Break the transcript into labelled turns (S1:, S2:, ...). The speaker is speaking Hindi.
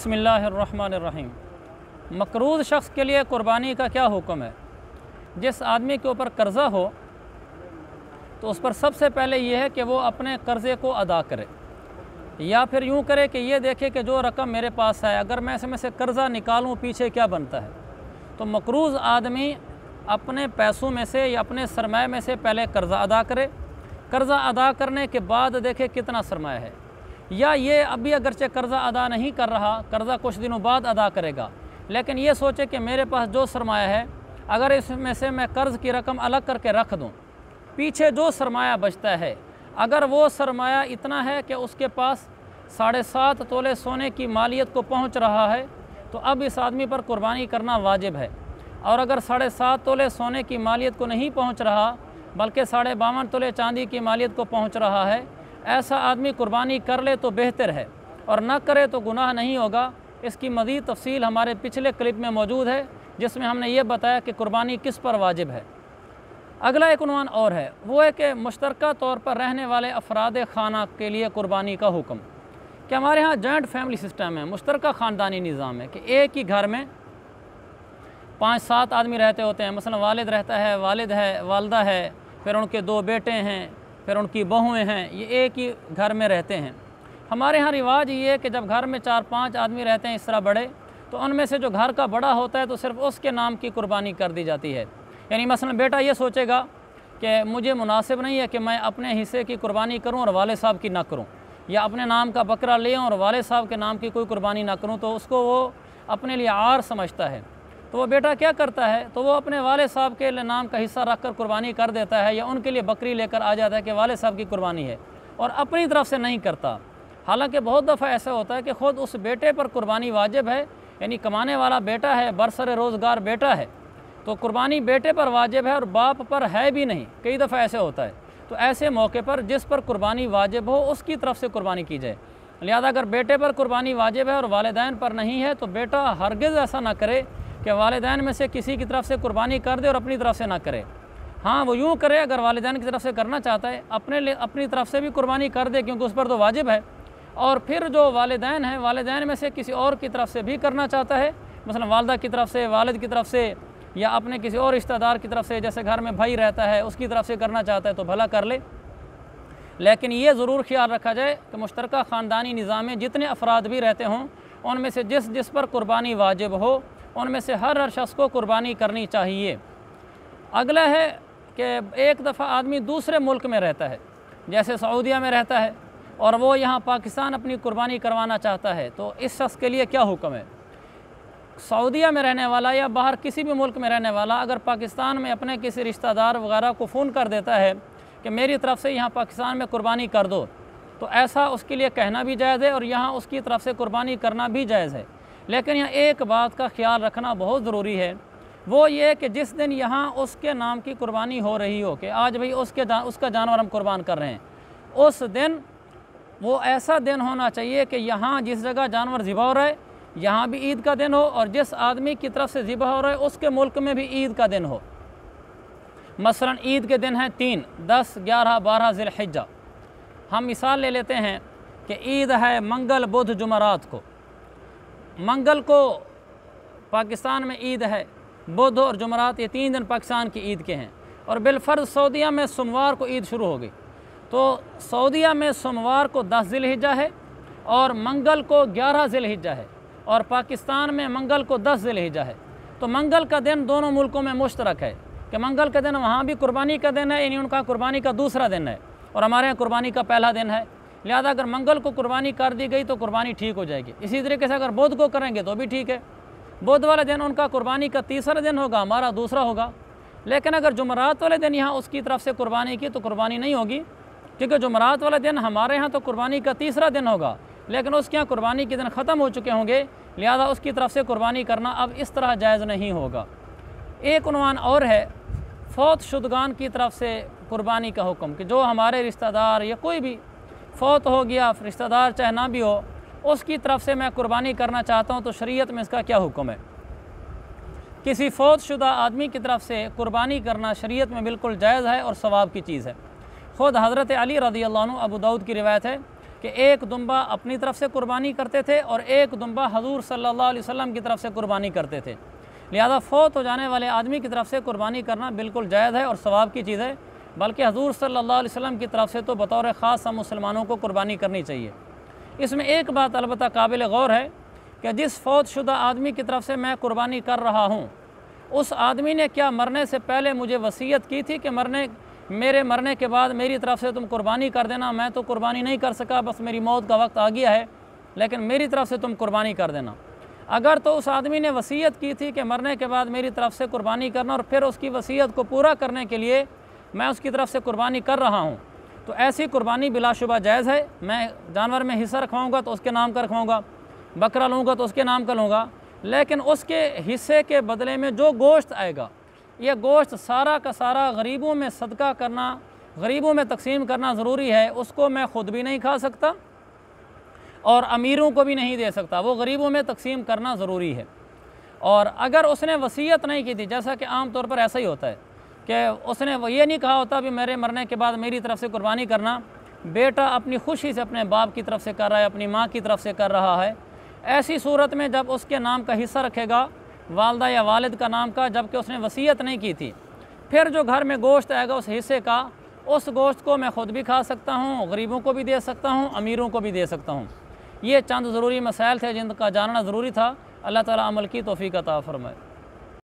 S1: बिस्मिल्लाहिर्रहमानिर्रहीम। मकरूज़ शख्स के लिए क़ुरबानी का क्या हुक्म है? जिस आदमी के ऊपर कर्ज़ा हो तो उस पर सबसे पहले ये है कि वो अपने कर्ज़े को अदा करे, या फिर यूँ करे कि ये देखे कि जो रकम मेरे पास है अगर मैं इसमें से कर्ज़ा निकालूँ पीछे क्या बनता है। तो मकरूज़ आदमी अपने पैसों में से या अपने सरमाए में से पहले कर्ज़ा अदा करे, कर्ज़ा अदा करने के बाद देखे कितना सरमाया है, या ये अभी अगरचे कर्ज़ा अदा नहीं कर रहा, कर्ज़ा कुछ दिनों बाद अदा करेगा, लेकिन ये सोचे कि मेरे पास जो सरमाया है अगर इसमें से मैं कर्ज़ की रकम अलग करके रख दूँ, पीछे जो सरमाया बचता है अगर वो सरमाया इतना है कि उसके पास 7.5 तोले सोने की मालियत को पहुँच रहा है, तो अब इस आदमी पर कुर्बानी करना वाजिब है। और अगर 7.5 तोले सोने की मालियत को नहीं पहुँच रहा बल्कि 52.5 तोले चांदी की मालियत को पहुँच रहा है, ऐसा आदमी कुर्बानी कर ले तो बेहतर है, और न करे तो गुनाह नहीं होगा। इसकी मज़ीद तफसील हमारे पिछले क्लिप में मौजूद है जिसमें हमने ये बताया कि कुर्बानी किस पर वाजिब है। अगला एक उन्वान और है, वो है कि मुश्तरका तौर पर रहने वाले अफराद खाना के लिए कुर्बानी का हुक्म। कि हमारे यहाँ जॉइंट फैमिली सिस्टम है, मुश्तरका ख़ानदानी निज़ाम है कि एक ही घर में 5-7 आदमी रहते होते हैं। मसलन वालिद रहता है, वालिद है, वालदा है, फिर उनके 2 बेटे हैं, फिर उनकी बहुएँ हैं, ये एक ही घर में रहते हैं। हमारे यहाँ रिवाज ये है कि जब घर में 4-5 आदमी रहते हैं इस तरह बड़े, तो उनमें से जो घर का बड़ा होता है तो सिर्फ उसके नाम की कुर्बानी कर दी जाती है। यानी मसलन बेटा ये सोचेगा कि मुझे मुनासिब नहीं है कि मैं अपने हिस्से की कुर्बानी करूं और वाले साहब की ना करूं, या अपने नाम का बकरा ले और वाले साहब के नाम की कोई कुर्बानी ना करूं, तो उसको वो अपने लिए आर समझता है। तो वो बेटा क्या करता है, तो वो अपने वाले साहब के नाम का हिस्सा रख कर कुर्बानी कर देता है, या उनके लिए बकरी लेकर आ जाता है कि वाले साहब की कुर्बानी है, और अपनी तरफ से नहीं करता। हालांकि बहुत दफ़ा ऐसा होता है कि ख़ुद उस बेटे पर कुर्बानी वाजिब है, यानी कमाने वाला बेटा है, बरसर रोज़गार बेटा है, तो कुर्बानी बेटे पर वाजिब है और बाप पर है भी नहीं। कई दफ़ा ऐसे होता है। तो ऐसे मौके पर जिस पर कुर्बानी वाजिब हो उसकी तरफ से कुर्बानी की जाए। लिहाजा अगर बेटे पर कुर्बानी वाजिब है और वालिदैन पर नहीं है तो बेटा हरगिज़ ऐसा ना करे कि वालिदैन में से किसी की तरफ से कुर्बानी कर दे और अपनी तरफ से ना करे। हाँ, वो यूँ करे, अगर वालिदैन की तरफ से करना चाहता है अपनी तरफ से भी कुर्बानी कर दे, क्योंकि उस पर तो वाजिब है। और फिर जो वालिदैन हैं, वालिदैन में से किसी और की तरफ से भी करना चाहता है, मसलन वालदा की तरफ से, वालिद की तरफ से, या अपने किसी और रिश्तेदार की तरफ से, जैसे घर में भाई रहता है उसकी तरफ से करना चाहता है तो भला कर ले। लेकिन ये ज़रूर ख्याल रखा जाए कि मुश्तरका ख़ानदानी निज़ाम में जितने अफराद भी रहते हों उनमें से जिस पर कुर्बानी वाजिब हो उनमें से हर शख्स को कुर्बानी करनी चाहिए। अगला है कि एक दफ़ा आदमी दूसरे मुल्क में रहता है, जैसे सऊदीया में रहता है, और वो यहाँ पाकिस्तान अपनी कुर्बानी करवाना चाहता है, तो इस शख्स के लिए क्या हुक्म है? सऊदीया में रहने वाला या बाहर किसी भी मुल्क में रहने वाला अगर पाकिस्तान में अपने किसी रिश्तेदार वगैरह को फ़ोन कर देता है कि मेरी तरफ से यहाँ पाकिस्तान में कुर्बानी कर दो, तो ऐसा उसके लिए कहना भी जायज़ है और यहाँ उसकी तरफ से कुर्बानी करना भी जायज़ है। लेकिन यहाँ एक बात का ख्याल रखना बहुत ज़रूरी है, वो ये कि जिस दिन यहाँ उसके नाम की कुर्बानी हो रही हो कि आज भाई उसका जानवर हम कुर्बान कर रहे हैं, उस दिन वो ऐसा दिन होना चाहिए कि यहाँ जिस जगह जानवर ज़िबा हो रहा है यहाँ भी ईद का दिन हो, और जिस आदमी की तरफ से ज़िबा हो रहा है उसके मुल्क में भी ईद का दिन हो। मसलन ईद के दिन हैं 3, 10, 11, 12 ज़िलहिज्जा। हम मिसाल ले लेते हैं कि ईद है मंगल, बुध, जुमरात को। मंगल को पाकिस्तान में ईद है, बुध और जुमरात ये 3 दिन पाकिस्तान की ईद के हैं, और बिलफर्ज सऊदीया में सोमवार को ईद शुरू हो गई। तो सऊदीया में सोमवार को 10 ज़िलहिज्जा है और मंगल को 11 ज़िलहिज्जा है, और पाकिस्तान में मंगल को 10 ज़िलहिज्जा है। तो मंगल का दिन दोनों मुल्कों में मुश्तरक है कि मंगल का दिन वहाँ भी कुर्बानी का दिन है, यानी उनका कुर्बानी का दूसरा दिन है और हमारे यहाँ कुर्बानी का पहला दिन है। लिहाजा अगर मंगल को कुर्बानी कर दी गई तो कुर्बानी ठीक हो जाएगी। इसी तरीके से अगर बुध को करेंगे तो भी ठीक है, बुध वाले दिन उनका कुर्बानी का तीसरा दिन होगा, हमारा दूसरा होगा। लेकिन अगर जुमरात वाले दिन यहाँ उसकी तरफ से कुर्बानी की तो कुर्बानी नहीं होगी, क्योंकि जुमरात वाले दिन हमारे यहाँ तो कुर्बानी का तीसरा दिन होगा, लेकिन उसके यहाँ कुर्बानी के दिन ख़त्म हो चुके होंगे, लिहाजा उसकी तरफ से कुर्बानी करना अब इस तरह जायज़ नहीं होगा। एक उन्वान और है, फ़ौत शुदगान की तरफ से कुर्बानी का हुक्म, कि जो हमारे रिश्तेदार या कोई भी फ़ौत हो गया, रिश्तेदार चाहे ना भी हो, उसकी तरफ से मैं कुर्बानी करना चाहता हूँ, तो शरीयत में इसका क्या हुक्म है? किसी फ़ौत शुदा आदमी की तरफ से कुर्बानी करना शरीयत में बिल्कुल जायज़ है और सवाब की चीज़ है। ख़ुद हज़रत अली रज़ियल्लाहु अन्हु, अबू दाऊद की रिवायत है कि एक दुम्बा अपनी तरफ से कुर्बानी करते थे और एक दुम्बा हजूर सल्लल्लाहु अलैहि वसल्लम की तरफ से कुर्बानी करते थे। लिहाजा फ़ौत हो जाने वाले आदमी की तरफ से कुर्बानी करना बिल्कुल जायज़ है और सवाब की चीज़ है, बल्कि हजूर सल्लल्लाहु अलैहि वसल्लम की तरफ से तो बतौर ख़ास हम मुसलमानों को कुर्बानी करनी चाहिए। इसमें एक बात अलबत्ता काबिल गौर है कि जिस फ़ौत शुदा आदमी की तरफ से मैं कुर्बानी कर रहा हूँ, उस आदमी ने क्या मरने से पहले मुझे वसीयत की थी कि मेरे मरने के बाद मेरी तरफ से तुम कुर्बानी कर देना। मैं तो कुर्बानी नहीं कर सका, बस मेरी मौत का वक्त आ गया है, लेकिन मेरी तरफ से तुम कुर्बानी कर देना। अगर तो उस आदमी ने वसीयत की थी कि मरने के बाद मेरी तरफ से कुर्बानी करना और फिर उसकी वसीयत को पूरा करने के लिए मैं उसकी तरफ से कुर्बानी कर रहा हूँ, तो ऐसी कुर्बानी बिलाशुबा जायज़ है। मैं जानवर में हिस्सा रखवाऊँगा तो उसके नाम का रखवाऊँगा, बकरा लूँगा तो उसके नाम का लूँगा, लेकिन उसके हिस्से के बदले में जो गोश्त आएगा, यह गोश्त सारा का सारा गरीबों में सदका करना, गरीबों में तकसीम करना ज़रूरी है। उसको मैं ख़ुद भी नहीं खा सकता और अमीरों को भी नहीं दे सकता, वो गरीबों में तकसीम करना ज़रूरी है। और अगर उसने वसीयत नहीं की थी, जैसा कि आम तौर पर ऐसा ही होता है कि उसने वो ये नहीं कहा होता भी मेरे मरने के बाद मेरी तरफ से कुर्बानी करना, बेटा अपनी खुशी से अपने बाप की तरफ से कर रहा है, अपनी माँ की तरफ से कर रहा है, ऐसी सूरत में जब उसके नाम का हिस्सा रखेगा वालदा या वालिद का नाम का, जबकि उसने वसीयत नहीं की थी, फिर जो घर में गोश्त आएगा उस हिस्से का, उस गोश्त को मैं ख़ुद भी खा सकता हूँ, गरीबों को भी दे सकता हूँ, अमीरों को भी दे सकता हूँ। ये चंद ज़रूरी मसाइल थे जिनका जानना ज़रूरी था। अल्लाह ताला अमल की तौफीक अता फरमाए।